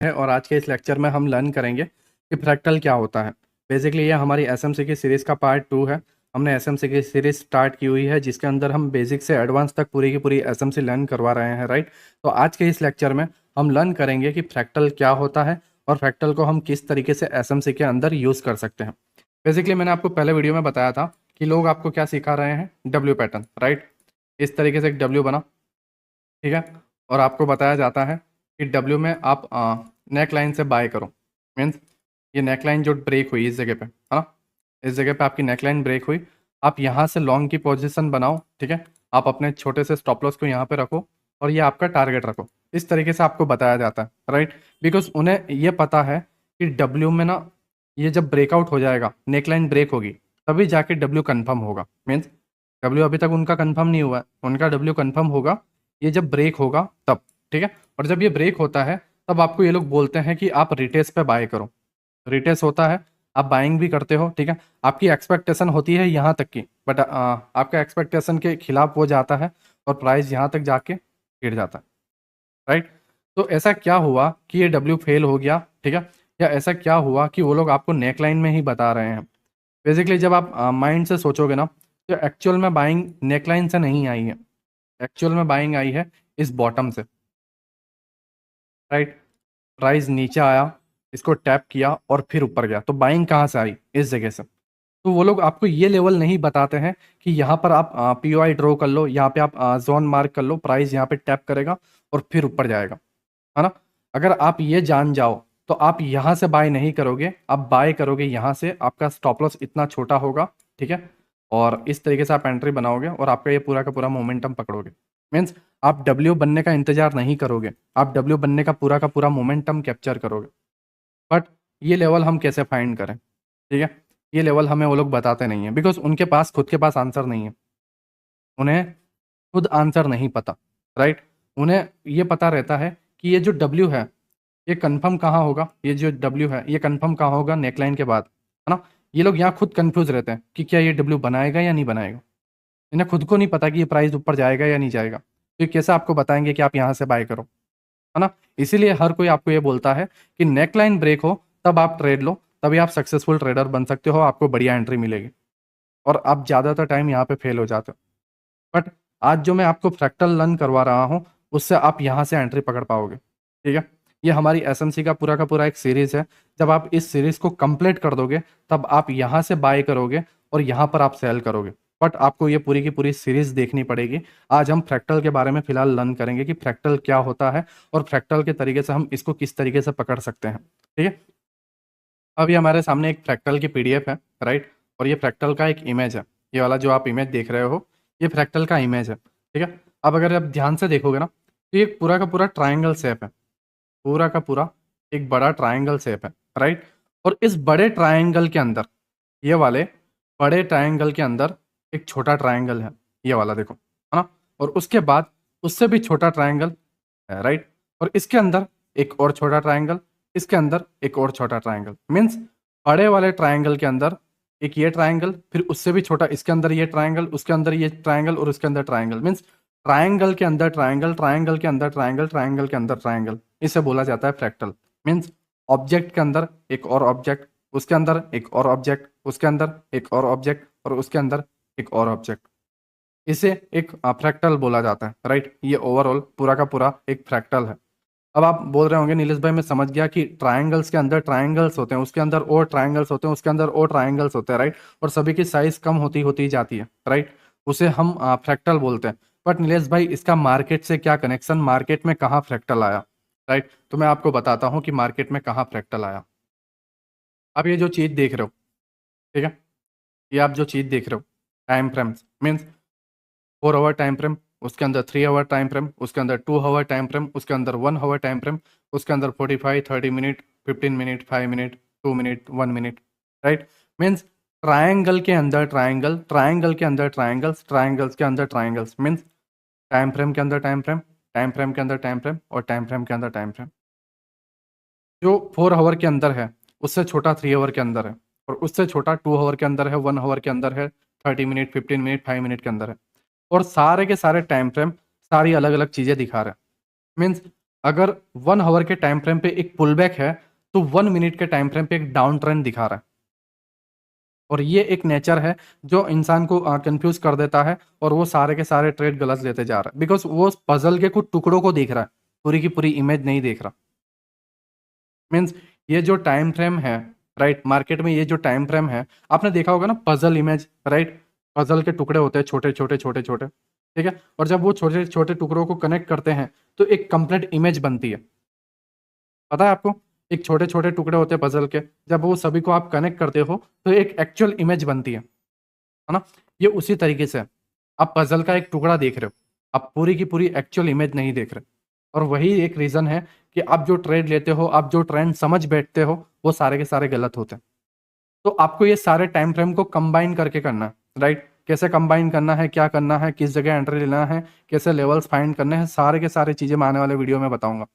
है और आज के इस लेक्चर में हम लर्न करेंगे कि फ्रैक्टल क्या होता है। बेसिकली ये हमारी एसएमसी की सीरीज़ का पार्ट 2 है। हमने एसएमसी की सीरीज़ स्टार्ट की हुई है जिसके अंदर हम बेसिक से एडवांस तक पूरी की पूरी एसएमसी लर्न करवा रहे हैं, राइट। तो आज के इस लेक्चर में हम लर्न करेंगे कि फ्रैक्टल क्या होता है और फ्रैक्टल को हम किस तरीके से एसएमसी के अंदर यूज़ कर सकते हैं। बेसिकली मैंने आपको पहले वीडियो में बताया था कि लोग आपको क्या सिखा रहे हैं, डब्ल्यू पैटर्न, राइट। इस तरीके से एक डब्ल्यू बना, ठीक है, और आपको बताया जाता है कि डब्ल्यू में आप नेक लाइन से बाय करो। मीन्स ये नेक लाइन जो ब्रेक हुई इस जगह पे, है ना, इस जगह पे आपकी नेक लाइन ब्रेक हुई, आप यहाँ से लॉन्ग की पोजीशन बनाओ, ठीक है। आप अपने छोटे से स्टॉप लॉस को यहाँ पे रखो और ये आपका टारगेट रखो। इस तरीके से आपको बताया जाता है, राइट। बिकॉज उन्हें ये पता है कि डब्ल्यू में ना, ये जब ब्रेकआउट हो जाएगा, नेक लाइन ब्रेक होगी, तभी जाके डब्ल्यू कन्फर्म होगा। मीन्स डब्ल्यू अभी तक उनका कन्फर्म नहीं हुआ है, उनका डब्ल्यू कन्फर्म होगा ये जब ब्रेक होगा तब, ठीक है। और जब ये ब्रेक होता है तब आपको ये लोग बोलते हैं कि आप रिटेस पे बाय करो। रिटेस होता है, आप बाइंग भी करते हो, ठीक है। आपकी एक्सपेक्टेशन होती है यहाँ तक की, बट आपका एक्सपेक्टेशन के खिलाफ वो जाता है और प्राइस यहाँ तक जाके गिर जाता है, राइट। तो ऐसा क्या हुआ कि ये डब्ल्यू फेल हो गया, ठीक है, या ऐसा क्या हुआ कि वो लोग आपको नेकलाइन में ही बता रहे हैं। बेसिकली जब आप माइंड से सोचोगे ना, तो एक्चुअल में बाइंग नेकलाइन से नहीं आई है, एक्चुअल में बाइंग आई है इस बॉटम से, राइट। प्राइस नीचे आया, इसको टैप किया और फिर ऊपर गया, तो बाइंग कहाँ से आई, इस जगह से। तो वो लोग आपको ये लेवल नहीं बताते हैं कि यहाँ पर आप पीओआई ड्रॉ कर लो, यहाँ पे आप जोन मार्क कर लो, प्राइस यहाँ पे टैप करेगा और फिर ऊपर जाएगा, है ना। अगर आप ये जान जाओ तो आप यहाँ से बाय नहीं करोगे, आप बाय करोगे यहाँ से, आपका स्टॉप लॉस इतना छोटा होगा, ठीक है। और इस तरीके से आप एंट्री बनाओगे और आपका ये पूरा का पूरा मोमेंटम पकड़ोगे। मीन्स आप डब्ल्यू बनने का इंतजार नहीं करोगे, आप डब्ल्यू बनने का पूरा मोमेंटम कैप्चर करोगे। बट ये लेवल हम कैसे फाइंड करें, ठीक है। ये लेवल हमें वो लोग बताते नहीं है, बिकॉज उनके पास खुद के पास आंसर नहीं है, उन्हें खुद आंसर नहीं पता, राइट। उन्हें ये पता रहता है कि ये जो डब्ल्यू है ये कंफर्म कहाँ होगा, ये जो डब्ल्यू है ये कंफर्म कहाँ होगा, नेकलाइन के बाद, है ना। ये लोग यहाँ खुद कंफ्यूज रहते हैं कि क्या ये डब्ल्यू बनाएगा या नहीं बनाएगा। इन्हें खुद को नहीं पता कि ये प्राइस ऊपर जाएगा या नहीं जाएगा, तो ये कैसे आपको बताएंगे कि आप यहाँ से बाय करो, है ना। इसीलिए हर कोई आपको ये बोलता है कि नेकलाइन ब्रेक हो तब आप ट्रेड लो, तभी आप सक्सेसफुल ट्रेडर बन सकते हो, आपको बढ़िया एंट्री मिलेगी। और आप ज़्यादातर टाइम यहाँ पे फेल हो जाते हो। बट आज जो मैं आपको फ्रैक्टल लर्न करवा रहा हूँ उससे आप यहाँ से एंट्री पकड़ पाओगे, ठीक है। ये हमारी एसएमसी का पूरा एक सीरीज है। जब आप इस सीरीज को कंप्लीट कर दोगे तब आप यहाँ से बाय करोगे और यहाँ पर आप सेल करोगे। बट आपको ये पूरी की पूरी सीरीज देखनी पड़ेगी। आज हम फ्रैक्टल के बारे में फिलहाल लर्न करेंगे कि फ्रैक्टल क्या होता है और फ्रैक्टल के तरीके से हम इसको किस तरीके से पकड़ सकते हैं, ठीक है। अभी हमारे सामने एक फ्रैक्टल की पीडीएफ है, राइट। और ये फ्रैक्टल का एक इमेज है, ये वाला जो आप इमेज देख रहे हो ये फ्रैक्टल का इमेज है, ठीक है। अब अगर आप ध्यान से देखोगे ना तो ये पूरा का पूरा ट्राइंगल शेप है, पूरा का पूरा एक बड़ा ट्राइंगल शेप है, राइट। और इस बड़े ट्राइंगल के अंदर, ये वाले बड़े ट्राइंगल के अंदर एक छोटा ट्राइंगल है, ये वाला देखो, है ना। और उसके बाद उससे भी छोटा ट्राइंगल है, राइट। और इसके अंदर एक और छोटा ट्राइंगल, इसके अंदर एक और छोटा ट्राइंगल। मीन्स बड़े वाले ट्राइंगल के अंदर एक ये ट्राइंगल, फिर उससे भी छोटा इसके अंदर ये ट्राइंगल, उसके अंदर ये ट्राइंगल और उसके अंदर ट्राइंगल। मीन्स ट्राइंगल के अंदर ट्राइंगल, ट्राइंगल के अंदर ट्राइंगल, ट्राइंगल के अंदर ट्राइंगल, इसे बोला जाता है फ्रैक्टल। मीन्स ऑब्जेक्ट के अंदर एक और ऑब्जेक्ट, उसके अंदर एक और ऑब्जेक्ट, उसके अंदर एक और ऑब्जेक्ट और उसके अंदर एक और ऑब्जेक्ट, इसे एक फ्रैक्टल बोला जाता है, राइट। ये ओवरऑल पूरा का पूरा एक फ्रैक्टल है। अब आप बोल रहे होंगे नीलेश भाई मैं समझ गया कि ट्रायंगल्स के अंदर ट्रायंगल्स होते हैं, उसके अंदर और ट्रायंगल्स होते हैं, उसके अंदर और ट्रायंगल्स होते हैं, राइट। और सभी की साइज कम होती होती जाती है, राइट। उसे हम फ्रैक्टल बोलते हैं। बट नीलेश भाई इसका मार्केट से क्या कनेक्शन, मार्केट में कहाँ फ्रैक्टल आया, राइट। तो मैं आपको बताता हूँ कि मार्केट में कहाँ फ्रैक्टल आया। आप ये जो चीज़ देख रहे हो, ठीक है, ये आप जो चीज़ देख रहे हो time frames, means 4 hour time frame, उसके अंदर 3 आवर टाइम फ्रेम, उसके अंदर 2 आवर टाइम फ्रेम, उसके अंदर 1 आवर टाइम फ्रेम, उसके अंदर 45, 30 minute, 15 minute, 5 minute, 2 minute, 1 minute, right. Means triangle के अंदर ट्रायंगल, ट्रायंगल के अंदर ट्रायंगल्स, ट्रायंगल्स के अंदर ट्रायंगल्स। मीन्स टाइम फ्रेम के अंदर टाइम फ्रेम, टाइम फ्रेम के अंदर टाइम फ्रेम और टाइम फ्रेम के अंदर टाइम फ्रेम। जो 4 आवर के अंदर है उससे छोटा 3 आवर के अंदर है, और उससे छोटा 2 आवर के अंदर है, 1 आवर के अंदर है, 30 मिनट, 15 मिनट, 5 मिनट के अंदर है। और सारे के सारे टाइम फ्रेम सारी अलग अलग चीज़ें दिखा रहे हैं। मीन्स अगर 1 आवर के टाइम फ्रेम पे एक पुल बैक है तो 1 मिनट के टाइम फ्रेम पे एक डाउन ट्रेंड दिखा रहा है। और ये एक नेचर है जो इंसान को कंफ्यूज कर देता है और वो सारे के सारे ट्रेड गलत लेते जा रहा है, बिकॉज वो पजल के कुछ टुकड़ों को देख रहा है, पूरी की पूरी इमेज नहीं देख रहा। मीन्स ये जो टाइम फ्रेम है, राइट, मार्केट में ये जो टाइम फ्रेम है, आपने देखा होगा ना पजल इमेज, राइट, पजल के टुकड़े होते हैं छोटे छोटे छोटे छोटे, ठीक है, और जब वो छोटे छोटे टुकड़ों को कनेक्ट करते हैं तो एक कंप्लीट इमेज बनती है। पता है आपको, एक छोटे छोटे टुकड़े होते हैं पजल के, जब वो सभी को आप कनेक्ट करते हो तो एक एक्चुअल इमेज बनती है ना। ये उसी तरीके से है। आप पजल का एक टुकड़ा देख रहे हो, आप पूरी की पूरी एक्चुअल इमेज नहीं देख रहे। और वही एक रीजन है कि आप जो ट्रेड लेते हो, आप जो ट्रेंड समझ बैठते हो, वो सारे के सारे गलत होते हैं। तो आपको ये सारे टाइम फ्रेम को कंबाइन करके करना है, राइट। कैसे कंबाइन करना है, क्या करना है, किस जगह एंट्री लेना है, कैसे लेवल्स फाइंड करने हैं, सारे के सारे चीजें मैं आने वाले वीडियो में बताऊंगा।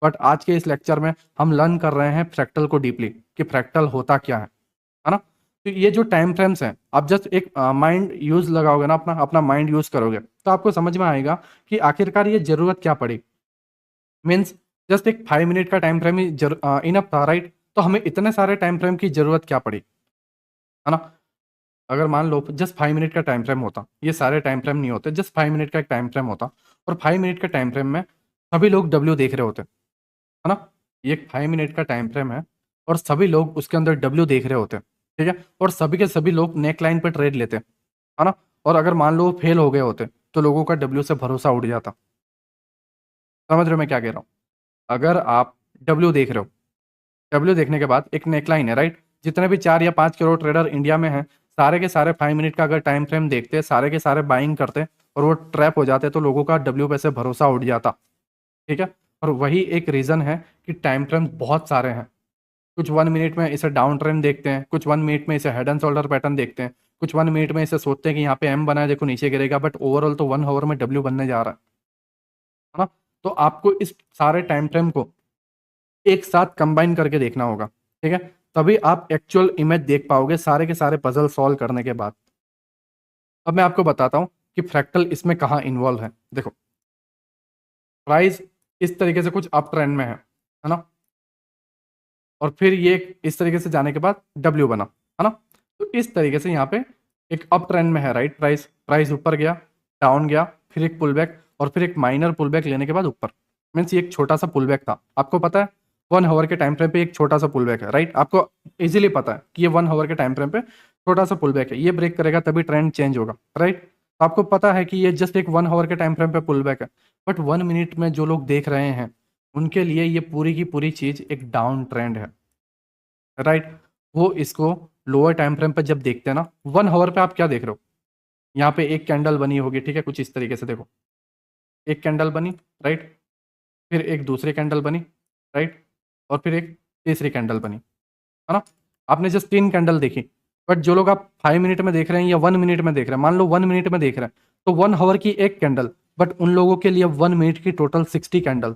बट आज के इस लेक्चर में हम लर्न कर रहे हैं फ्रैक्टल को डीपली, कि फ्रैक्टल होता क्या है ना। तो ये जो टाइम फ्रेम्स हैं, आप जस्ट एक माइंड यूज लगाओगे ना, अपना अपना माइंड यूज करोगे तो आपको समझ में आएगा कि आखिरकार ये जरूरत क्या पड़ी। मीन्स जस्ट एक 5 मिनट का टाइम फ्रेम ही इनफ था, राइट। तो हमें इतने सारे टाइम फ्रेम की जरूरत क्या पड़ी, है ना। अगर मान लो जस्ट 5 मिनट का टाइम फ्रेम होता, ये सारे टाइम फ्रेम नहीं होते, जस्ट 5 मिनट का एक टाइम फ्रेम होता, और 5 मिनट का टाइम फ्रेम में सभी लोग डब्ल्यू देख रहे होते, है ना। ये एक 5 मिनट का टाइम फ्रेम है और सभी लोग उसके अंदर डब्ल्यू देख रहे होते हैं, ठीक है, और सभी के सभी लोग नेक लाइन पर ट्रेड लेते हैं, है ना। और अगर मान लो फेल हो गए होते तो लोगों का डब्ल्यू से भरोसा उठ जाता। समझ रहे हो मैं क्या कह रहा हूँ। अगर आप डब्ल्यू देख रहे हो, डब्ल्यू देखने के बाद एक नेकलाइन है, राइट। जितने भी 4 या 5 करोड़ ट्रेडर इंडिया में हैं, सारे के सारे 5 मिनट का अगर टाइम फ्रेम देखते, सारे के सारे बाइंग करते और वो ट्रैप हो जाते तो लोगों का डब्ल्यू पे से भरोसा उठ जाता, ठीक है। और वही एक रीजन है कि टाइम फ्रेम बहुत सारे हैं। कुछ 1 मिनट में इसे डाउन ट्रेंड देखते हैं, कुछ 1 मिनट में इसे हेड एंड शोल्डर पैटर्न देखते हैं, कुछ 1 मिनट में इसे सोचते हैं कि यहाँ पे एम बना है, देखो नीचे गिरेगा, बट ओवरऑल तो 1 आवर में डब्ल्यू बनने जा रहा है ना। तो आपको इस सारे टाइम फ्रेम को एक साथ कंबाइन करके देखना होगा, ठीक है, तभी आप एक्चुअल इमेज देख पाओगे सारे के सारे पजल सॉल्व करने के बाद। अब मैं आपको बताता हूँ कि फ्रैक्टल इसमें कहाँ इन्वॉल्व है। देखो, प्राइस इस तरीके से कुछ अप ट्रेंड में है ना, और फिर ये इस तरीके से जाने के बाद डब्ल्यू बना, है ना। तो इस तरीके से यहाँ पे एक अप ट्रेंड में है, राइट। प्राइस प्राइस ऊपर गया, डाउन गया, फिर एक पुल बैक, और फिर एक माइनर पुल बैक लेने के बाद ऊपर। मीन्स ये एक छोटा सा पुल बैक था, आपको पता है 1 आवर के टाइम फ्रेम पे एक छोटा सा पुल बैक है, राइट। आपको इजीली पता है कि ये 1 आवर के टाइम फ्रेम पे छोटा सा पुल बैक है, ये ब्रेक करेगा तभी ट्रेंड चेंज होगा, राइट। आपको पता है कि ये जस्ट एक 1 आवर के टाइम फ्रेम पे पुल बैक है, बट 1 मिनट में जो लोग देख रहे हैं उनके लिए ये पूरी की पूरी चीज एक डाउन ट्रेंड है, राइट। वो इसको लोअर टाइम फ्रेम पे जब देखते हैं ना, 1 आवर पे आप क्या देख रहे हो, यहाँ पे एक कैंडल बनी होगी, ठीक है, कुछ इस तरीके से देखो, एक कैंडल बनी, राइट, फिर एक दूसरी कैंडल बनी, राइट, और फिर एक तीसरी कैंडल बनी, है ना। आपने जस्ट 3 कैंडल देखी, बट जो लोग आप 5 मिनट में देख रहे हैं या 1 मिनट में देख रहे हैं, मान लो 1 मिनट में देख रहे हैं, तो 1 आवर की एक कैंडल, बट उन लोगों के लिए 1 मिनट की टोटल 60 कैंडल,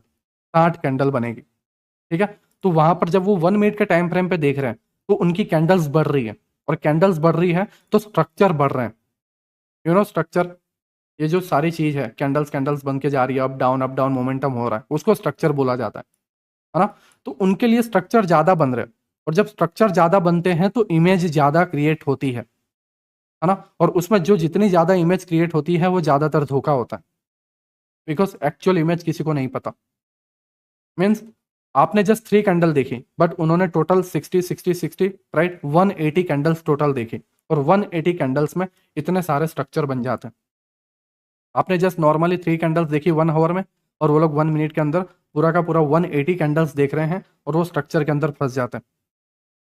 60 कैंडल बनेगी, ठीक है। तो वहां पर जब वो 1 मिनट के टाइम फ्रेम पे देख रहे हैं तो उनकी कैंडल्स बढ़ रही है, और कैंडल्स बढ़ रही है तो स्ट्रक्चर बढ़ रहे हैं, स्ट्रक्चर। ये जो सारी चीज है, कैंडल्स कैंडल्स बन के जा रही है, अप डाउन मोमेंटम हो रहा है, उसको स्ट्रक्चर बोला जाता है ना। तो उनके लिए स्ट्रक्चर ज्यादा बन रहे हैं, और जब स्ट्रक्चर ज्यादा बनते हैं तो इमेज ज्यादा क्रिएट होती है ना। और उसमें जो जितनी ज्यादा इमेज क्रिएट होती है वो ज्यादातर धोखा होता है, बिकॉज एक्चुअल इमेज किसी को नहीं पता। मीन्स आपने जस्ट 3 कैंडल देखी, बट उन्होंने टोटल 60 60 60, राइट, 180 कैंडल्स टोटल देखी, और 180 कैंडल्स में इतने सारे स्ट्रक्चर बन जाते हैं। आपने जस्ट नॉर्मली 3 कैंडल्स देखी 1 आवर में, और वो लोग 1 मिनट के अंदर पूरा का पूरा 180 कैंडल्स देख रहे हैं, और वो स्ट्रक्चर के अंदर फंस जाते हैं।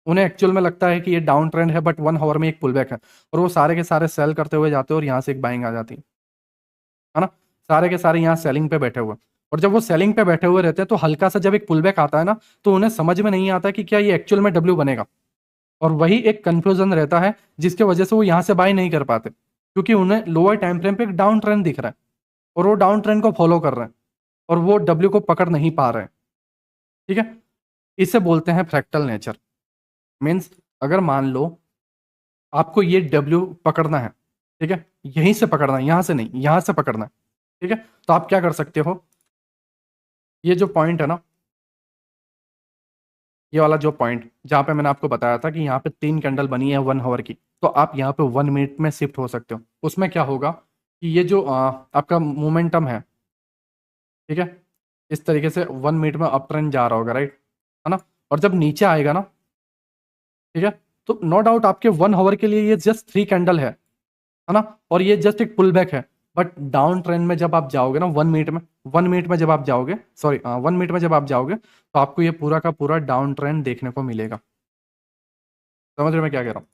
उन्हें एक्चुअल में लगता है कि ये डाउन ट्रेंड है, बट 1 आवर में एक पुल बैक है, और वो सारे के सारे सेल करते हुए जाते हैं, और यहाँ से एक बाइंग आ जाती है ना। सारे के सारे यहाँ सेलिंग पे बैठे हुए हैं। और जब वो सेलिंग पे बैठे हुए रहते हैं तो हल्का सा जब एक पुल बैक आता है ना, तो उन्हें समझ में नहीं आता कि क्या ये एक्चुअल में डब्ल्यू बनेगा, और वही एक कंफ्यूजन रहता है जिसके वजह से वो यहाँ से बाय नहीं कर पाते, क्योंकि उन्हें लोअर टाइम फ्रेम पे एक डाउन ट्रेंड दिख रहा है, और वो डाउन ट्रेंड को फॉलो कर रहे हैं, और वो डब्ल्यू को पकड़ नहीं पा रहे हैं, ठीक है। इसे बोलते हैं फ्रैक्टल नेचर। मीन्स अगर मान लो आपको ये डब्ल्यू पकड़ना है, ठीक है, यहीं से पकड़ना है, यहां से नहीं, यहां से पकड़ना है, ठीक है, तो आप क्या कर सकते हो, ये जो पॉइंट है ना, ये वाला जो पॉइंट जहाँ पे मैंने आपको बताया था कि यहाँ पे 3 कैंडल बनी है 1 आवर की, तो आप यहाँ पे 1 मिनट में शिफ्ट हो सकते हो। उसमें क्या होगा कि ये जो आपका मोमेंटम है, ठीक है, इस तरीके से 1 मिनट में अप ट्रेंड जा रहा होगा, राइट, है ना। और जब नीचे आएगा ना, ठीक है, तो नो डाउट आपके 1 आवर के लिए ये जस्ट 3 कैंडल है ना, और ये जस्ट एक पुल बैक है। बट डाउन ट्रेंड में जब आप जाओगे ना 1 मिनट में, 1 मिनट में जब आप जाओगे, सॉरी 1 मिनट में जब आप जाओगे, तो आपको ये पूरा का पूरा डाउन ट्रेंड देखने को मिलेगा। समझ रहे हो मैं क्या कह रहा हूँ?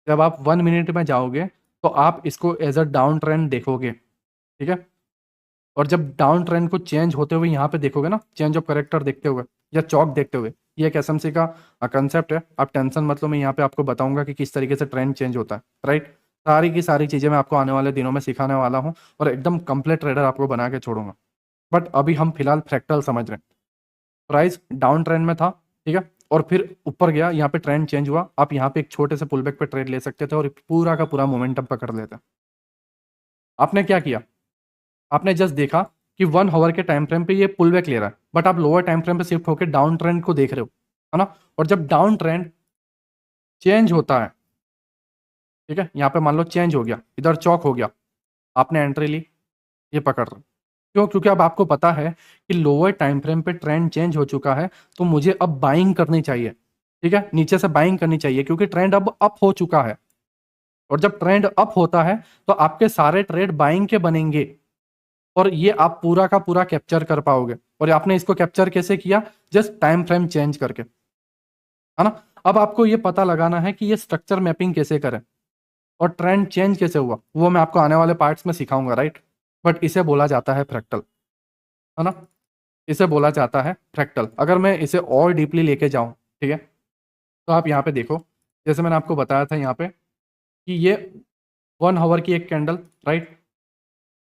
जब आप 1 मिनट में जाओगे तो आप इसको एज अ डाउन ट्रेंड देखोगे, ठीक है। और जब डाउन ट्रेंड को चेंज होते हुए यहाँ पे देखोगे ना, चेंज ऑफ करेक्टर देखते हुए या चौक देखते हुए, ये एक एसएमसी का कंसेप्ट है। आप टेंशन मत लो, मैं यहाँ पे आपको बताऊंगा कि किस तरीके से ट्रेंड चेंज होता है, राइट। सारी की सारी चीज़ें मैं आपको आने वाले दिनों में सिखाने वाला हूँ और एकदम कंप्लीट ट्रेडर आपको बना के छोड़ूंगा। बट अभी हम फिलहाल फ्रैक्टल समझ रहे हैं। प्राइस डाउन ट्रेंड में था, ठीक है, और फिर ऊपर गया, यहाँ पे ट्रेंड चेंज हुआ, आप यहाँ पे एक छोटे से पुलबैक पे ट्रेड ले सकते थे और पूरा का पूरा मोमेंटम पकड़ लेते। आपने क्या किया? आपने जस्ट देखा कि 1 आवर के टाइम फ्रेम पे ये पुल बैक ले रहा है, बट आप लोअर टाइम फ्रेम पे शिफ्ट होकर डाउन ट्रेंड को देख रहे हो, है ना। और जब डाउन ट्रेंड चेंज होता है, ठीक है, यहाँ पे मान लो चेंज हो गया, इधर चौक हो गया, आपने एंट्री ली, ये पकड़ रहा। क्यों? क्योंकि अब आपको पता है कि लोअर टाइम फ्रेम पे ट्रेंड चेंज हो चुका है, तो मुझे अब बाइंग करनी चाहिए, ठीक है, नीचे से बाइंग करनी चाहिए, क्योंकि ट्रेंड अब अप हो चुका है। और जब ट्रेंड अप होता है तो आपके सारे ट्रेड बाइंग के बनेंगे और ये आप पूरा का पूरा कैप्चर कर पाओगे। और आपने इसको कैप्चर कैसे किया? जस्ट टाइम फ्रेम चेंज करके, है ना। अब आपको ये पता लगाना है कि ये स्ट्रक्चर मैपिंग कैसे करें और ट्रेंड चेंज कैसे हुआ, वो मैं आपको आने वाले पार्ट्स में सिखाऊंगा, राइट। बट इसे बोला जाता है फ्रैक्टल, है ना, इसे बोला जाता है फ्रैक्टल। अगर मैं इसे और डीपली लेके जाऊं, ठीक है, तो आप यहाँ पे देखो, जैसे मैंने आपको बताया था यहाँ पे कि ये 1 आवर की एक कैंडल, राइट,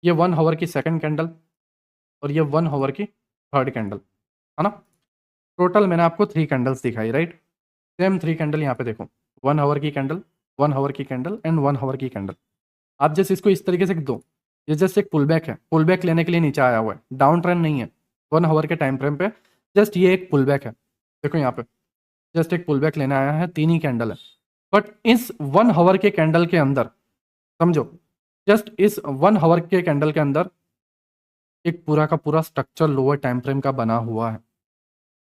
ये 1 आवर की सेकंड कैंडल और ये 1 आवर की थर्ड कैंडल, है ना। टोटल मैंने आपको 3 कैंडल्स दिखाई, राइट। सेम 3 कैंडल यहाँ पे देखो, 1 आवर की कैंडल, 1 आवर की कैंडल एंड 1 आवर की कैंडल। आप जस्ट इसको इस तरीके से दो, ये जस्ट एक पुल बैक है, पुल बैक लेने के लिए नीचे आया हुआ है, डाउन ट्रेंड नहीं है। 1 आवर के टाइम फ्रेम पे जस्ट ये एक पुल बैक है, देखो यहाँ पे जस्ट एक पुल बैक लेने आया है, 3 ही कैंडल है। बट इस 1 आवर के कैंडल के अंदर, समझो, जस्ट इस 1 आवर के कैंडल के अंदर एक पूरा का पूरा स्ट्रक्चर लोअर टाइम फ्रेम का बना हुआ है।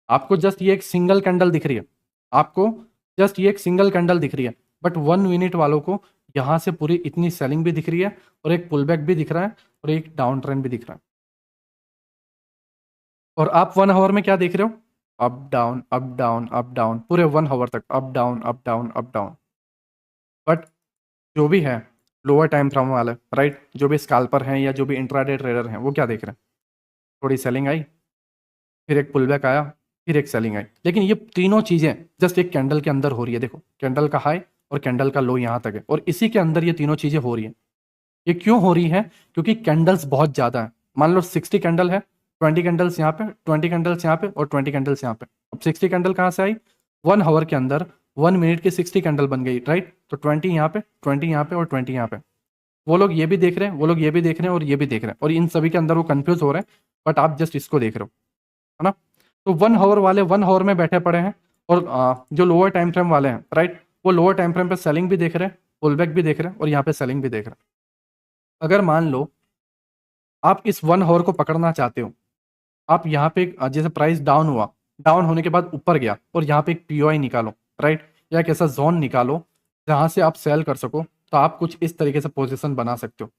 आपको जस्ट ये एक सिंगल कैंडल दिख रही है, आपको जस्ट ये एक सिंगल कैंडल दिख रही है, बट 1 मिनट वालों को यहाँ से पूरी इतनी सेलिंग भी दिख रही है और एक पुल बैक भी दिख रहा है और एक डाउन ट्रेंड भी दिख रहा है। और आप 1 आवर में क्या देख रहे हो? Up down up down up down, पूरे 1 आवर तक up down up down up down. But जो भी है लोअर टाइम फ्रेम वाले, राइट, जो भी स्कैल्पर हैं या जो भी इंट्राडे ट्रेडर हैं, वो क्या देख रहे हैं? थोड़ी सेलिंग आई, फिर एक पुल बैक आया, फिर एक सेलिंग आई। लेकिन ये तीनों चीज़ें जस्ट एक कैंडल के अंदर हो रही है। देखो, कैंडल का हाई और कैंडल का लो यहाँ तक है, और इसी के अंदर ये तीनों चीज़ें हो रही हैं। ये क्यों हो रही है? क्योंकि कैंडल्स बहुत ज़्यादा है। मान लो 60 कैंडल है, 20 कैंडल्स यहाँ पे, 20 कैंडल्स यहाँ पे और 20 कैंडल्स यहाँ पे। अब 60 कैंडल कहाँ से आई? 1 आवर के अंदर 1 मिनट की 60 कैंडल बन गई, राइट। तो 20 यहाँ पे, 20 यहाँ पे और 20 यहाँ पे। वो लोग ये भी देख रहे हैं, वो लोग ये भी देख रहे हैं और ये भी देख रहे हैं, और इन सभी के अंदर वो कंफ्यूज हो रहे हैं। बट आप जस्ट इसको देख रहे हो, है ना। तो 1 आवर वाले 1 आवर में बैठे पड़े हैं, और जो लोअर टाइम फ्रेम वाले हैं, राइट, वो लोअर टाइम फ्रेम पे सेलिंग भी देख रहे हैं, पुल बैक भी देख रहे हैं और यहाँ पे सेलिंग भी देख रहे हैं। अगर मान लो आप इस 1 आवर को पकड़ना चाहते हो, आप यहाँ पे जैसे प्राइस डाउन हुआ, डाउन होने के बाद ऊपर गया, और यहाँ पे एक पीओआई निकालो, राइट, या एक ऐसा जोन निकालो जहाँ से आप सेल कर सको। तो आप कुछ इस तरीके से पोजिशन बना सकते हो,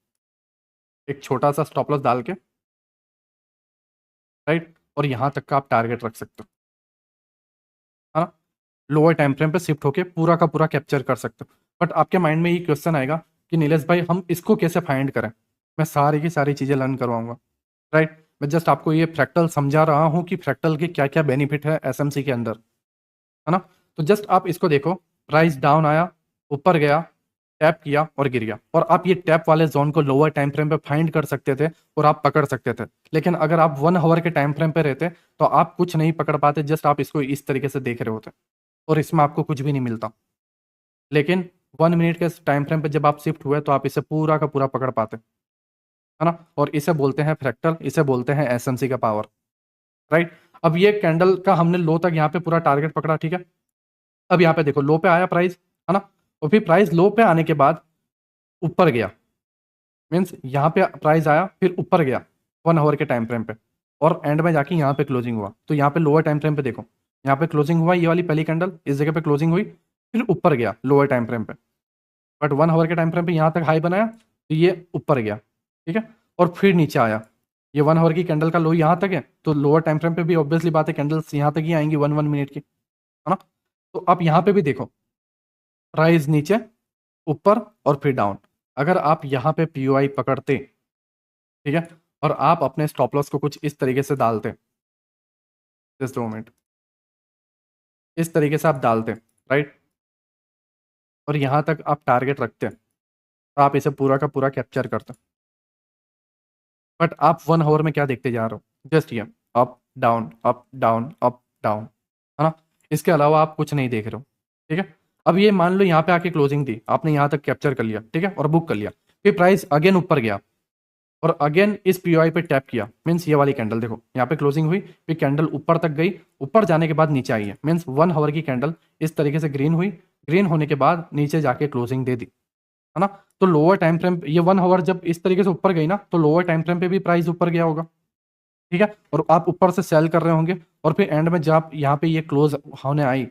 एक छोटा सा स्टॉप लॉस डाल के, राइट, और यहाँ तक का आप टारगेट रख सकते हो, है ना। लोअर टाइम फ्रेम पे शिफ्ट होके पूरा का पूरा कैप्चर कर सकते हो। बट आपके माइंड में ये क्वेश्चन आएगा कि नीलेश भाई, हम इसको कैसे फाइंड करें? मैं सारी की सारी चीज़ें लर्न करवाऊंगा, राइट। मैं जस्ट आपको ये फ्रैक्टल समझा रहा हूँ कि फ्रैक्टल के क्या क्या बेनिफिट है एसएमसी के अंदर, है ना। तो जस्ट आप इसको देखो, प्राइस डाउन आया, ऊपर गया, टैप किया और गिर गया, और आप ये टैप वाले जोन को लोअर टाइम फ्रेम पे फाइंड कर सकते थे और आप पकड़ सकते थे। लेकिन अगर आप 1 आवर के टाइम फ्रेम पे रहते तो आप कुछ नहीं पकड़ पाते, जस्ट आप इसको इस तरीके से देख रहे होते और इसमें आपको कुछ भी नहीं मिलता। लेकिन 1 मिनट के टाइम फ्रेम पे जब आप शिफ्ट हुए तो आप इसे पूरा का पूरा पकड़ पाते, है ना। और इसे बोलते हैं फ्रैक्टल, इसे बोलते हैं एसएमसी का पावर। राइट। अब ये कैंडल का हमने लो तक यहाँ पे पूरा टारगेट पकड़ा, ठीक है। अब यहाँ पे देखो लो पे आया प्राइस, है ना, और फिर प्राइस लो पे आने के बाद ऊपर गया, मीन्स यहाँ पे प्राइस आया फिर ऊपर गया 1 आवर के टाइम फ्रेम पे, और एंड में जाके यहाँ पे क्लोजिंग हुआ। तो यहाँ पे लोअर टाइम फ्रेम पे देखो, यहाँ पे क्लोजिंग हुआ, ये वाली पहली कैंडल इस जगह पे क्लोजिंग हुई, फिर ऊपर गया लोअर टाइम फ्रेम पे, बट 1 आवर के टाइम फ्रेम पे यहाँ तक हाई बनाया तो ये ऊपर गया, ठीक है, और फिर नीचे आया। ये 1 आवर की कैंडल का लो यहाँ तक है, तो लोअर टाइम फ्रेम पे भी ऑब्वियसली बात है कैंडल्स यहाँ तक ही आएंगी 1 1 मिनट की, है ना। तो आप यहाँ पे भी देखो प्राइस नीचे ऊपर और फिर डाउन। अगर आप यहाँ पे पीओआई पकड़ते, ठीक है, और आप अपने स्टॉप लॉस को कुछ इस तरीके से डालते, जस्ट 2 मिनट, इस तरीके से आप डालते, राइट, और यहाँ तक आप टारगेट रखते, तो आप इसे पूरा का पूरा कैप्चर करते। बट आप 1 आवर में क्या देखते जा रहे हो, जस्ट ये up down up down up down, है ना, इसके अलावा आप कुछ नहीं देख रहे हो, ठीक है। अब ये मान लो यहाँ पे आके क्लोजिंग थी, आपने यहाँ तक कैप्चर कर लिया, ठीक है, और बुक कर लिया, फिर प्राइस अगेन ऊपर गया और अगेन इस पीओआई पे टैप किया, मीन्स ये वाली कैंडल देखो यहाँ पे क्लोजिंग हुई, फिर कैंडल ऊपर तक गई, ऊपर जाने के बाद नीचे आई है, मीन्स 1 आवर की कैंडल इस तरीके से ग्रीन हुई, ग्रीन होने के बाद नीचे जाके क्लोजिंग दे दी, है ना। तो लोअर टाइम फ्रेम ये 1 आवर जब इस तरीके से ऊपर गई ना, तो लोअर टाइम फ्रेम पे भी प्राइस ऊपर गया होगा, ठीक है, और आप ऊपर से सेल कर रहे होंगे, और फिर एंड में जब यहाँ पे ये क्लोज होने आई,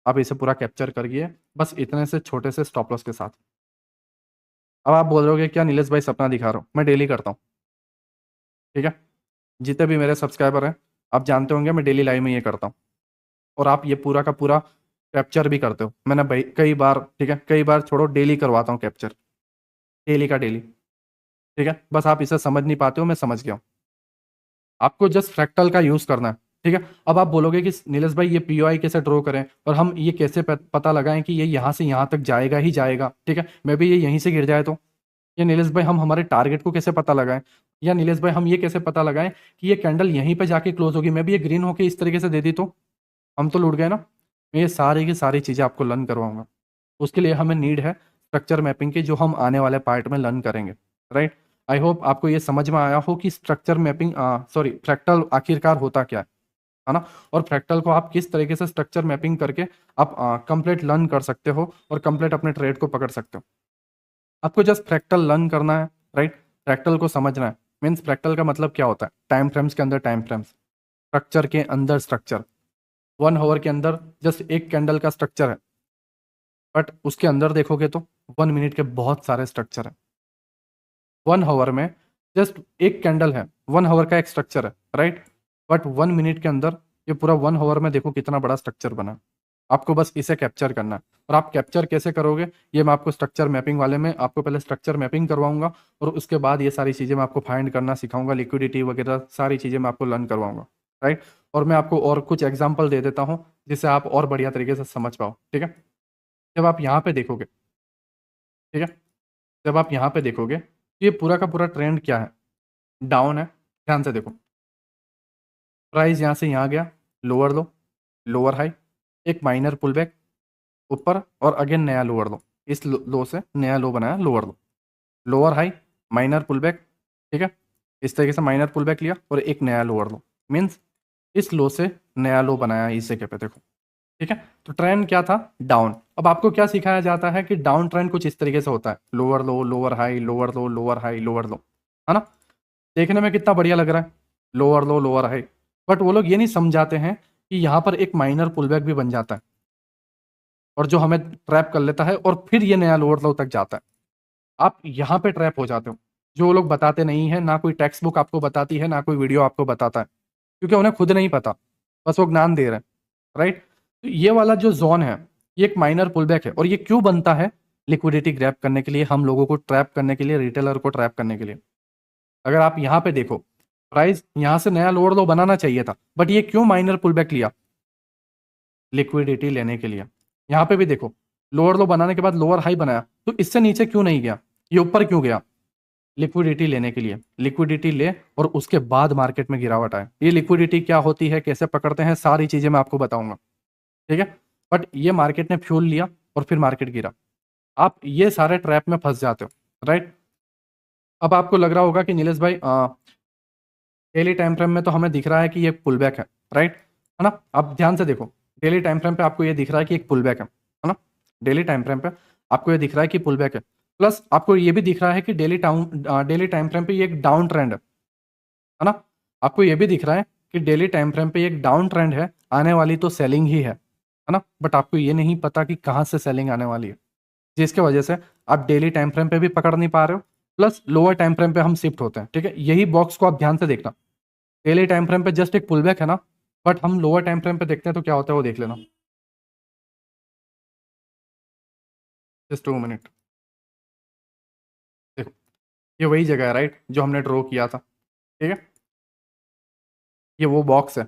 आप इसे पूरा कैप्चर करिए बस इतने से छोटे से स्टॉप लॉस के साथ। अब आप बोल रहे हो क्या नीलेश भाई सपना दिखा रहा हूँ, मैं डेली करता हूँ, ठीक है, जितने भी मेरे सब्सक्राइबर हैं आप जानते होंगे मैं डेली लाइव में ये करता हूँ, और आप ये पूरा का पूरा कैप्चर भी करते हो। मैंने भाई कई बार, ठीक है, कई बार छोड़ो डेली करवाता हूँ कैप्चर, डेली का डेली, ठीक है, बस आप इसे समझ नहीं पाते हो, मैं समझ गया हूँ। आपको जस्ट फ्रैक्टल का यूज करना है, ठीक है। अब आप बोलोगे कि नीलेश भाई ये पीओआई कैसे ड्रॉ करें, और हम ये कैसे पता लगाएं कि ये यहाँ से यहाँ तक जाएगा ही जाएगा, ठीक है, मे भी ये यहीं से गिर जाए तो, या नीलेश भाई हम हमारे टारगेट को कैसे पता लगाएं, या नीलेश भाई हम ये कैसे पता लगाएं कि ये कैंडल यहीं पे जाके क्लोज होगी, मैं भी ये ग्रीन होके इस तरीके से दे दी तो हम तो लूट गए ना। मैं ये सारी की सारी चीज़ें आपको लर्न करवाऊंगा, उसके लिए हमें नीड है स्ट्रक्चर मैपिंग की, जो हम आने वाले पार्ट में लर्न करेंगे, राइट। आई होप आपको ये समझ में आया हो कि स्ट्रक्चर मैपिंग, सॉरी फ्रैक्टल आखिरकार होता क्या है ना, और फ्रैक्टल को आप किस तरीके से स्ट्रक्चर मैपिंग करके आप कंप्लीट लर्न कर सकते हो और कंप्लीट अपने ट्रेड को पकड़ सकते हो। आपको जस्ट फ्रैक्टल लर्न करना है, राइट, फ्रैक्टल को समझना है। मीन्स फ्रैक्टल का मतलब क्या होता है, टाइम फ्रेम्स के अंदर टाइम फ्रेम्स, स्ट्रक्चर के अंदर स्ट्रक्चर, 1 आवर के अंदर जस्ट एक कैंडल का स्ट्रक्चर है, बट उसके अंदर देखोगे तो 1 मिनट के बहुत सारे स्ट्रक्चर है। 1 आवर में जस्ट एक कैंडल है, 1 आवर का एक स्ट्रक्चर है, राइट, बट 1 मिनट के अंदर ये पूरा 1 आवर में देखो कितना बड़ा स्ट्रक्चर बना। आपको बस इसे कैप्चर करना है, और आप कैप्चर कैसे करोगे ये मैं आपको स्ट्रक्चर मैपिंग वाले में आपको पहले स्ट्रक्चर मैपिंग करवाऊंगा, और उसके बाद ये सारी चीज़ें मैं आपको फाइंड करना सिखाऊंगा, लिक्विडिटी वगैरह सारी चीज़ें मैं आपको लर्न करवाऊंगा, राइट। और मैं आपको और कुछ एग्जाम्पल दे देता हूँ जिससे आप और बढ़िया तरीके से समझ पाओ, ठीक है। जब आप यहाँ पे देखोगे, ठीक है, जब आप यहाँ पे देखोगे तो ये पूरा का पूरा ट्रेंड क्या है, डाउन है, ध्यान से देखो, प्राइस यहाँ से यहाँ गया, लोअर लो, लोअर हाई, एक माइनर पुल बैक ऊपर, और अगेन नया लोअर लो, इस लो से नया लो बनाया, lower low, lower high, minor pull back, ठीक है, इस तरीके से माइनर पुल बैक लिया और एक नया लोअर लो, मीन्स इस लो से नया लो बनाया इस जगह पे देखो, ठीक है। तो ट्रेंड क्या था, डाउन। अब आपको क्या सिखाया जाता है कि डाउन ट्रेंड कुछ इस तरीके से होता है, lower low, lower high, lower low, lower high, lower लो, है ना, देखने में कितना बढ़िया लग रहा है, lower low, lower high, but वो लोग ये नहीं समझाते हैं कि यहाँ पर एक माइनर पुलबैक भी बन जाता है, और जो हमें ट्रैप कर लेता है, और फिर ये नया लोअर लो तक जाता है। आप यहाँ पे ट्रैप हो जाते हो, जो वो लोग बताते नहीं है, ना कोई टेक्स्ट बुक आपको बताती है, ना कोई वीडियो आपको बताता है, क्योंकि उन्हें खुद नहीं पता, बस वो ज्ञान दे रहे हैं, राइट। तो ये वाला जो जोन है ये एक माइनर पुलबैक है, और ये क्यों बनता है, लिक्विडिटी ग्रैब करने के लिए, हम लोगों को ट्रैप करने के लिए, रिटेलर को ट्रैप करने के लिए। अगर आप यहाँ पे देखो प्राइस यहाँ से नया लोअर लो बनाना चाहिए था, बट ये क्यों माइनर पुलबैक लिया, लिक्विडिटी लेने के लिए। यहाँ पे भी देखो लोअर लो बनाने के बाद लोअर हाई बनाया, तो इससे नीचे क्यों नहीं गया, ये ऊपर क्यों गया, लिक्विडिटी लेने के लिए। लिक्विडिटी ले और उसके बाद मार्केट में गिरावट आए, ये लिक्विडिटी क्या होती है, कैसे पकड़ते हैं, सारी चीजें मैं आपको बताऊंगा, ठीक है। बट ये मार्केट ने फ्यूल लिया और फिर मार्केट गिरा, आप ये सारे ट्रैप में फंस जाते हो, राइट। अब आपको लग रहा होगा कि नीलेश भाई डेली टाइम फ्रेम में तो हमें दिख रहा है कि ये पुल बैक है, राइट, है ना। आप ध्यान से देखो, डेली टाइम फ्रेम पे आपको ये दिख रहा है कि एक पुल बैक है ना। डेली टाइम फ्रेम पे आपको ये दिख रहा है कि पुल बैक है, प्लस आपको ये भी दिख रहा है कि डेली टाइम फ्रेम पे ये एक डाउन ट्रेंड है ना। आपको ये भी दिख रहा है कि डेली टाइम फ्रेम पे एक डाउन ट्रेंड है, आने वाली तो सेलिंग ही है ना। बट आपको ये नहीं पता कि कहाँ से सेलिंग आने वाली है, जिसके वजह से आप डेली टाइम फ्रेम पे भी पकड़ नहीं पा रहे हो, प्लस लोअर टाइम फ्रेम पे हम शिफ्ट होते हैं, ठीक है। यही बॉक्स को आप ध्यान से देखना, डेली टाइम फ्रेम पे जस्ट एक पुल बैक है ना, बट हम लोअर टाइम फ्रेम पे देखते हैं तो क्या होता है वो देख लेना। जस्ट 2 मिनट, देखो ये वही जगह है, राइट, जो हमने ड्रॉ किया था, ठीक है। ये वो बॉक्स है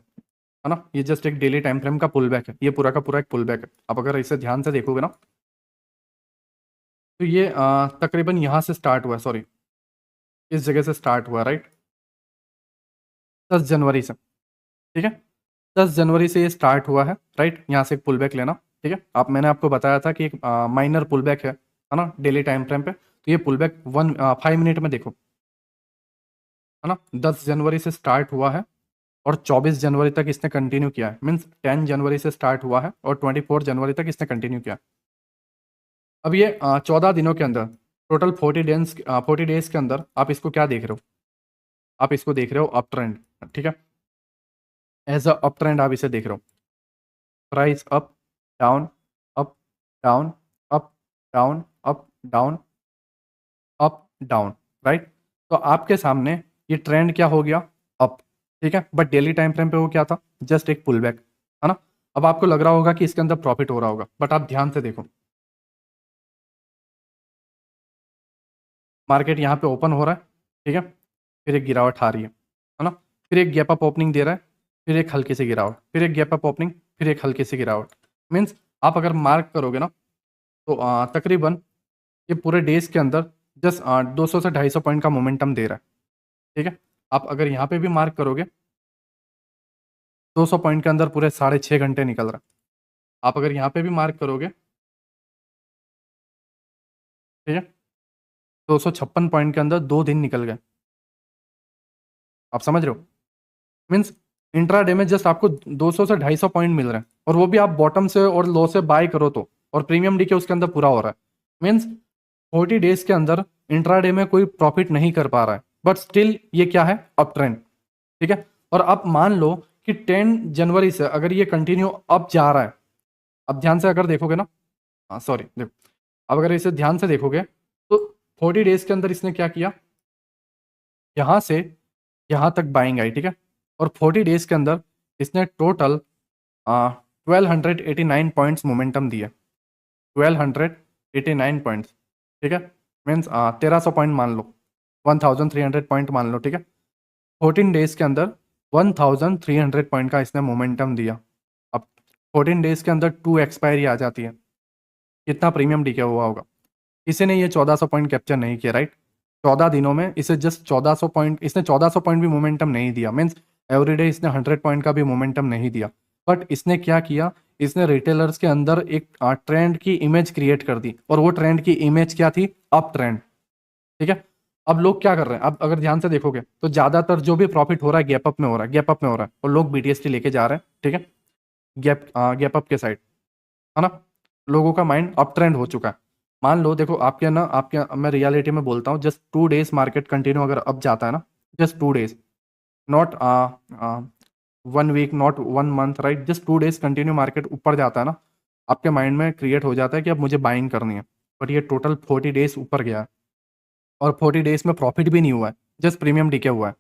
ना। ये जस्ट एक डेली टाइम फ्रेम का पुल बैक है, ये पूरा का पूरा एक पुल बैक है। अब अगर इसे ध्यान से देखोगे ना, तो ये तकरीबन यहाँ से स्टार्ट हुआ है, सॉरी, इस जगह से स्टार्ट हुआ, राइट, 10 जनवरी से, ठीक है। 10 जनवरी से ये स्टार्ट हुआ है, राइट। यहाँ से एक पुल बैक लेना, ठीक है। मैंने आपको बताया था कि एक माइनर पुल बैक है ना, डेली टाइम फ्रेम पे। तो ये पुल बैक 5 मिनट में देखो, है ना, 10 जनवरी से स्टार्ट हुआ है और 24 जनवरी तक इसने कंटिन्यू किया है। मीन्स 10 जनवरी से स्टार्ट हुआ है और 24 जनवरी तक इसने कंटिन्यू किया। अब ये 14 दिनों के अंदर, टोटल 40 डेज के अंदर आप इसको क्या देख रहे हो, आप इसको देख रहे हो अप ट्रेंड, ठीक है। एज अ अप ट्रेंड आप इसे देख रहे हो, price up down up down up down up down up down, right. तो आपके सामने ये ट्रेंड क्या हो गया, अप, ठीक है। बट डेली टाइम फ्रेम पे वो क्या था, जस्ट एक पुल बैक, है ना। अब आपको लग रहा होगा कि इसके अंदर प्रॉफिट हो रहा होगा, बट आप ध्यान से देखो, मार्केट यहाँ पे ओपन हो रहा है, ठीक है, फिर एक गिरावट आ रही है ना, फिर एक गैप अप ओपनिंग दे रहा है, फिर एक हल्की सी गिरावट, फिर एक गैप अप ओपनिंग, फिर एक हल्की सी गिरावट। मीन्स आप अगर मार्क करोगे ना, तो तकरीबन ये पूरे डेज के अंदर जस्ट 200 से 250 पॉइंट का मोमेंटम दे रहा है, ठीक है। आप अगर यहाँ पे भी मार्क करोगे, 200 पॉइंट के अंदर पूरे 6.5 घंटे निकल रहा है। आप अगर यहाँ पे भी मार्क करोगे, ठीक है, 256 पॉइंट के अंदर 2 दिन निकल गए। आप समझ रहे हो, मीन्स इंट्राडे में जस्ट आपको 200 से 250 पॉइंट मिल रहे हैं, और वो भी आप बॉटम से और लो से बाय करो तो, और प्रीमियम डीके उसके अंदर पूरा हो रहा है। मीन्स 40 डेज के अंदर इंट्राडे में कोई प्रॉफिट नहीं कर पा रहा है, बट स्टिल ये क्या है, अप ट्रेंड, ठीक है। और अब मान लो कि 10 जनवरी से अगर ये कंटिन्यू अप जा रहा है, अब ध्यान से अगर देखोगे ना, हाँ सॉरी देखो, अब अगर इसे ध्यान से देखोगे तो 40 डेज के अंदर इसने क्या किया, यहाँ से यहाँ तक बाइंग आई, ठीक है। और 40 डेज के अंदर इसने टोटल 1289 पॉइंट्स मोमेंटम दिए, 1289 पॉइंट्स, ठीक है। मीन्स 1300 पॉइंट मान लो, 1300 पॉइंट मान लो, ठीक है। 14 डेज के अंदर 1300 पॉइंट का इसने मोमेंटम दिया। अब 14 डेज के अंदर 2 एक्सपायरी आ जाती है, कितना प्रीमियम डीके हुआ होगा। इसी ने ये 1400 पॉइंट कैप्चर नहीं किया, राइट। 14 दिनों में इसे जस्ट 1400 पॉइंट, इसने 1400 पॉइंट भी मोमेंटम नहीं दिया, मीन्स एवरीडे इसने 100 पॉइंट का भी मोमेंटम नहीं दिया। बट इसने क्या किया, इसने रिटेलर्स के अंदर एक ट्रेंड की इमेज क्रिएट कर दी, और वो ट्रेंड की इमेज क्या थी, अप ट्रेंड, ठीक है। अब लोग क्या कर रहे हैं, अब अगर ध्यान से देखोगे तो ज्यादातर जो भी प्रॉफिट हो रहा है गैप अप में हो रहा है, गैप अप में हो रहा है, और लोग बीटीएसटी लेके जा रहे हैं, ठीक है, गैप अप के साइड, है ना। लोगों का माइंड अप ट्रेंड हो चुका है। मान लो देखो, आपके ना, आपके, मैं रियलिटी में बोलता हूँ, जस्ट 2 डेज मार्केट कंटिन्यू अगर अप जाता है ना, just 2 days, not 1 week, not 1 month, right, just 2 days continue market ऊपर जाता है ना, आपके माइंड में क्रिएट हो जाता है कि अब मुझे बाइंग करनी है। बट ये टोटल 40 डेज ऊपर गया है, और 40 डेज में प्रॉफिट भी नहीं हुआ है, जस्ट प्रीमियम डीके हुआ है,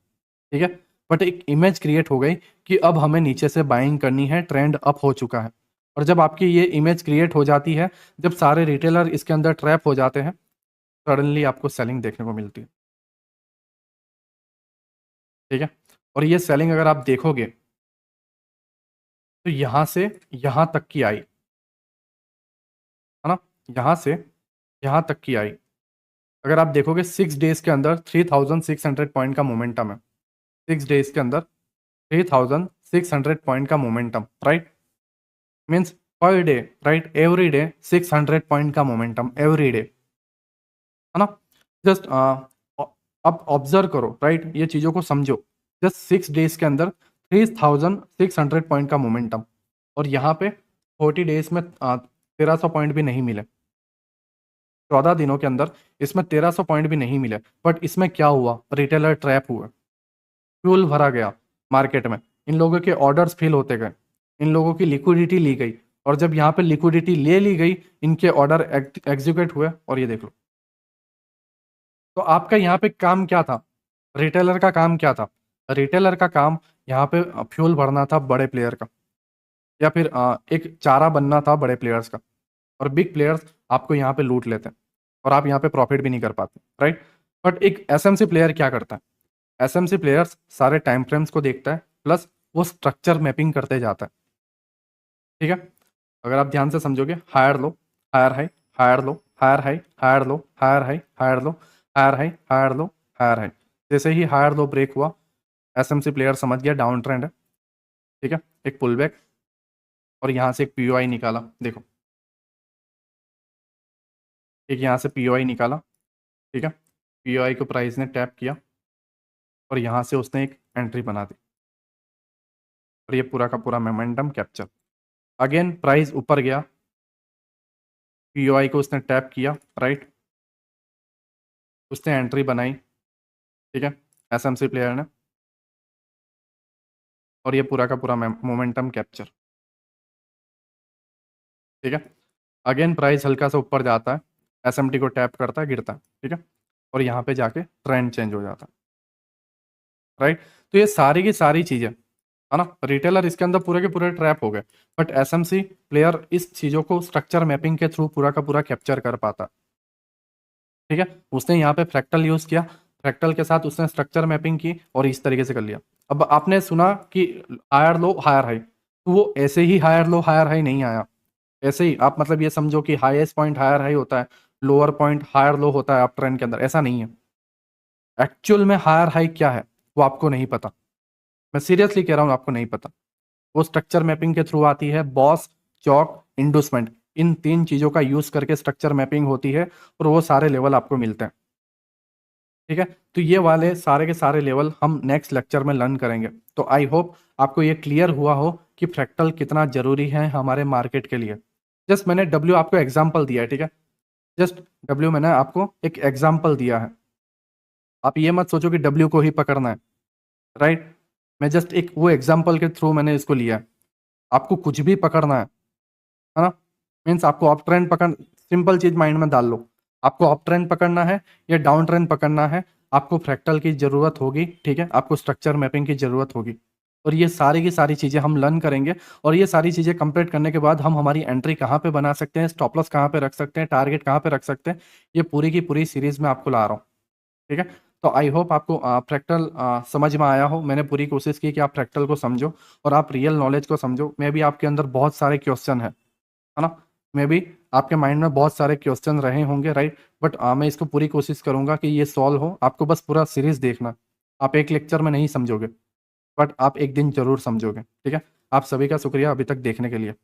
ठीक है। बट एक इमेज क्रिएट हो गई कि अब हमें नीचे से बाइंग करनी है, ट्रेंड अप हो चुका है। और जब आपकी ये इमेज क्रिएट हो जाती है, जब सारे रिटेलर इसके अंदर ट्रैप हो जाते हैं, सडनली आपको सेलिंग देखने को मिलती है, ठीक है। और ये सेलिंग अगर आप देखोगे तो यहाँ से यहाँ तक की आई, है ना, यहाँ से यहाँ तक की आई। अगर आप देखोगे 6 डेज के अंदर 3600 पॉइंट का मोमेंटम है, 6 डेज के अंदर 3600 पॉइंट का momentum, right. Means per day, right, every day 600 point का मोमेंटम एवरी डे, है ना। जस्ट अब ऑब्जर्व करो, राइट, ये चीज़ों को समझो। जस्ट 6 डेज के अंदर 3600 पॉइंट का मोमेंटम, और यहाँ पे 40 डेज में 1300 पॉइंट भी नहीं मिले। 14 दिनों के अंदर इसमें 1300 पॉइंट भी नहीं मिले। बट इसमें क्या हुआ, रिटेलर ट्रैप हुए, फ्यूल भरा गया मार्केट में, इन लोगों के ऑर्डर्स फिल होते गए, इन लोगों की लिक्विडिटी ली गई, और जब यहाँ पे लिक्विडिटी ले ली गई, इनके ऑर्डर एग्जीक्यूट हुए, और ये देख लो। तो आपका यहाँ पे काम क्या था, रिटेलर का काम क्या था? रिटेलर का काम यहाँ पे फ्यूल भरना था बड़े प्लेयर का, या फिर एक चारा बनना था बड़े प्लेयर्स का, और बिग प्लेयर्स आपको यहाँ पे लूट लेते हैं, और आप यहाँ पे प्रॉफिट भी नहीं कर पाते, राइट? बट एक एसएमसी प्लेयर क्या करता है? एसएमसी प्लेयर्स सारे टाइम फ्रेम्स को देखता है, प्लस वो स्ट्रक्चर मैपिंग करते जाता है, ठीक है? अगर आप ध्यान से समझोगे, higher low, higher high, higher low, higher high, higher low, higher high, higher low, higher high, higher low, higher high. Higher low higher low break हुआ, एसएमसी प्लेयर समझ गया डाउन ट्रेंड है, ठीक है, एक पुल बैक, और यहाँ से एक पीओआई निकाला, देखो, एक यहाँ से पीओआई निकाला, ठीक है, पीओआई को प्राइस ने टैप किया, और यहाँ से उसने एक एंट्री बना दी, और ये पूरा का पूरा मोमेंटम कैप्चर। अगेन प्राइस ऊपर गया, पीओआई को उसने टैप किया, राइट, उसने एंट्री बनाई, ठीक है, एसएमसी प्लेयर ने, और ये पूरा का पूरा मोमेंटम कैप्चर, ठीक है। अगेन प्राइस हल्का सा ऊपर जाता है, एसएमटी को टैप करता है, गिरता है, ठीक है, और यहाँ पे जाके ट्रेंड चेंज हो जाता है, राइट। तो ये सारी की सारी चीज़ें है ना, रिटेलर इसके अंदर पूरे के पूरे ट्रैप हो गए, बट एसएमसी प्लेयर इस चीज़ों को स्ट्रक्चर मैपिंग के थ्रू पूरा का पूरा कैप्चर कर पाता, ठीक है। उसने यहाँ पे फ्रैक्टल यूज़ किया, फ्रैक्टल के साथ उसने स्ट्रक्चर मैपिंग की, और इस तरीके से कर लिया। अब आपने सुना कि हायर लो हायर हाई, तो वो ऐसे ही हायर लो हायर हाई नहीं आया, ऐसे ही आप मतलब ये समझो कि हाईएस्ट पॉइंट हायर हाई होता है, लोअर पॉइंट हायर लो होता है अप ट्रेंड के अंदर, ऐसा नहीं है। एक्चुअल में हायर हाई क्या है वो आपको नहीं पता, मैं सीरियसली कह रहा हूँ, आपको नहीं पता। वो स्ट्रक्चर मैपिंग के थ्रू आती है, बॉस, चौक, इंडूसमेंट, इन 3 चीज़ों का यूज़ करके स्ट्रक्चर मैपिंग होती है, और वो सारे लेवल आपको मिलते हैं, ठीक है। तो ये वाले सारे के सारे लेवल हम नेक्स्ट लेक्चर में लर्न करेंगे। तो आई होप आपको ये क्लियर हुआ हो कि फ्रैक्टल कितना ज़रूरी है हमारे मार्केट के लिए। जस्ट मैंने डब्ल्यू आपको एग्जाम्पल दिया है, ठीक है, जस्ट डब्ल्यू मैंने आपको एक एग्जाम्पल दिया है, आप ये मत सोचो कि डब्ल्यू को ही पकड़ना है, राइट। मैं जस्ट एक वो एग्जाम्पल के थ्रू मैंने इसको लिया है, आपको कुछ भी पकड़ना है ना, मीन्स आपको अप ट्रेंड पकड़, सिंपल चीज माइंड में डाल लो, आपको अप ट्रेंड पकड़ना है या डाउन ट्रेंड पकड़ना है, आपको फ्रैक्टल की जरूरत होगी, ठीक है, आपको स्ट्रक्चर मैपिंग की जरूरत होगी, और ये सारी की सारी चीजें हम लर्न करेंगे। और ये सारी चीजें कंप्लीट करने के बाद हम हमारी एंट्री कहाँ पे बना सकते हैं, स्टॉप लॉस कहाँ पे रख सकते हैं, टारगेट कहाँ पे रख सकते हैं, ये पूरी की पूरी सीरीज में आपको ला रहा हूँ, ठीक है। तो आई होप आपको फ्रैक्टल समझ में आया हो। मैंने पूरी कोशिश की कि आप फ्रैक्टल को समझो और आप रियल नॉलेज को समझो। मे भी आपके अंदर बहुत सारे क्वेश्चन है ना, मे बी आपके माइंड में बहुत सारे क्वेश्चन रहे होंगे, राइट, बट मैं इसको पूरी कोशिश करूंगा कि ये सॉल्व हो। आपको बस पूरा सीरीज देखना, आप एक लेक्चर में नहीं समझोगे, बट आप एक दिन जरूर समझोगे, ठीक है। आप सभी का शुक्रिया अभी तक देखने के लिए।